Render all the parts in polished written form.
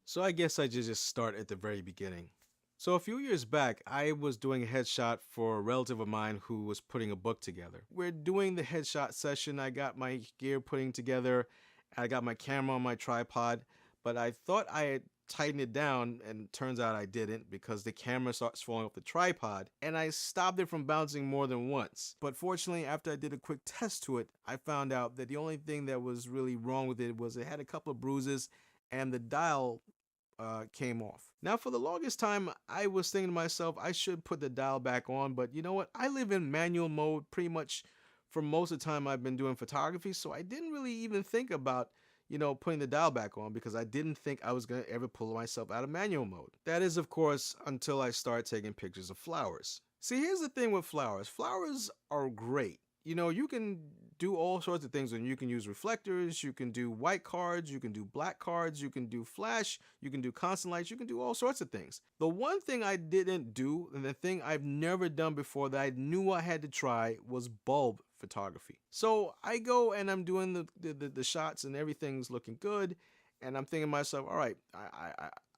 So I guess I just start at the very beginning. So a few years back, I was doing a headshot for a relative of mine who was putting a book together. We're doing the headshot session. I got my gear putting together. I got my camera on my tripod, but I thought I had tightened it down, and turns out I didn't because the camera starts falling off the tripod and I stopped it from bouncing more than once. But fortunately, after I did a quick test to it, I found out that the only thing that was really wrong with it was it had a couple of bruises and the dial came off. Now, for the longest time, I was thinking to myself, I should put the dial back on, but you know what? I live in manual mode pretty much for most of the time I've been doing photography, so I didn't really even think about, putting the dial back on because I didn't think I was going to ever pull myself out of manual mode. That is, of course, until I start taking pictures of flowers. See, here's the thing with flowers. Flowers are great. You can do all sorts of things, and you can use reflectors, you can do white cards, you can do black cards, you can do flash, you can do constant lights, you can do all sorts of things. The one thing I didn't do, and the thing I've never done before that I knew I had to try, was bulb photography. So I go and I'm doing the shots and everything's looking good, and I'm thinking to myself, all right,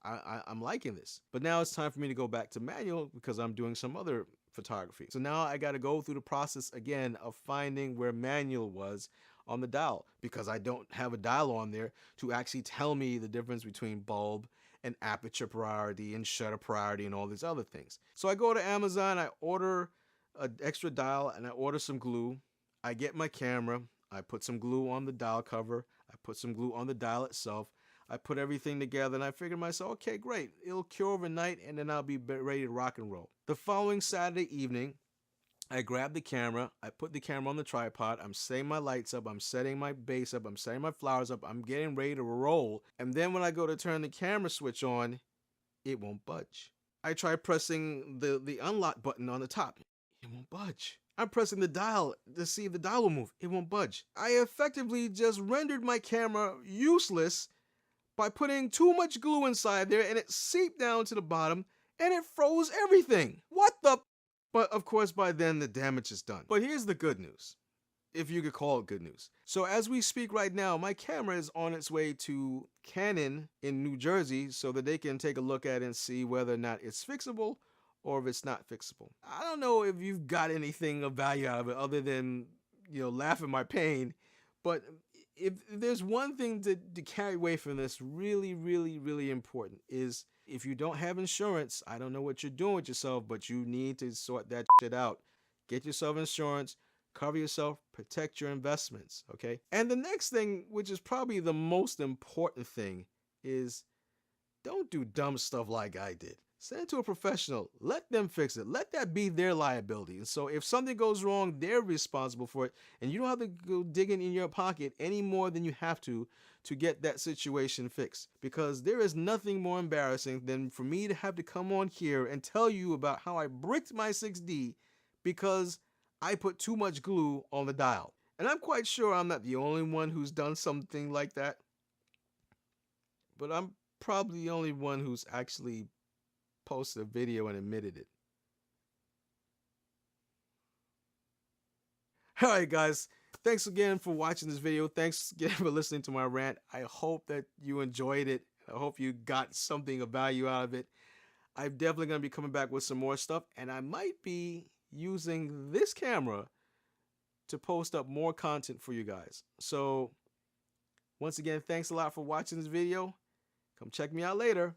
I'm liking this. But now it's time for me to go back to manual because I'm doing some other photography. So now I got to go through the process again of finding where manual was on the dial because I don't have a dial on there to actually tell me the difference between bulb and aperture priority and shutter priority and all these other things. So I go to Amazon, I order an extra dial, and I order some glue. I get my camera, I put some glue on the dial cover, I put some glue on the dial itself. I put everything together and I figured to myself, okay, great. It'll cure overnight and then I'll be ready to rock and roll. The following Saturday evening, I grab the camera, I put the camera on the tripod, I'm setting my lights up, I'm setting my base up, I'm setting my flowers up, I'm getting ready to roll. And then when I go to turn the camera switch on, it won't budge. I try pressing the unlock button on the top. It won't budge. I'm pressing the dial to see if the dial will move. It won't budge. I effectively just rendered my camera useless by putting too much glue inside there, and it seeped down to the bottom and it froze everything. What the? But of course, by then the damage is done. But here's the good news, if you could call it good news. So as we speak right now, my camera is on its way to Canon in New Jersey so that they can take a look at it and see whether or not it's fixable or if it's not fixable. I don't know if you've got anything of value out of it other than, laugh at my pain, but if there's one thing to carry away from this, really, really, really important, is if you don't have insurance, I don't know what you're doing with yourself, but you need to sort that shit out. Get yourself insurance, cover yourself, protect your investments, okay? And the next thing, which is probably the most important thing, is don't do dumb stuff like I did. Send it to a professional. Let them fix it. Let that be their liability. And so if something goes wrong, they're responsible for it. And you don't have to go digging in your pocket any more than you have to get that situation fixed. Because there is nothing more embarrassing than for me to have to come on here and tell you about how I bricked my 6D because I put too much glue on the dial. And I'm quite sure I'm not the only one who's done something like that. But I'm probably the only one who's actually posted a video and admitted it. Alright guys, thanks again for watching this video. Thanks again for listening to my rant. I hope that you enjoyed it. I hope you got something of value out of it. I'm definitely going to be coming back with some more stuff, and I might be using this camera to post up more content for you guys. So once again, thanks a lot for watching this video. Come check me out later.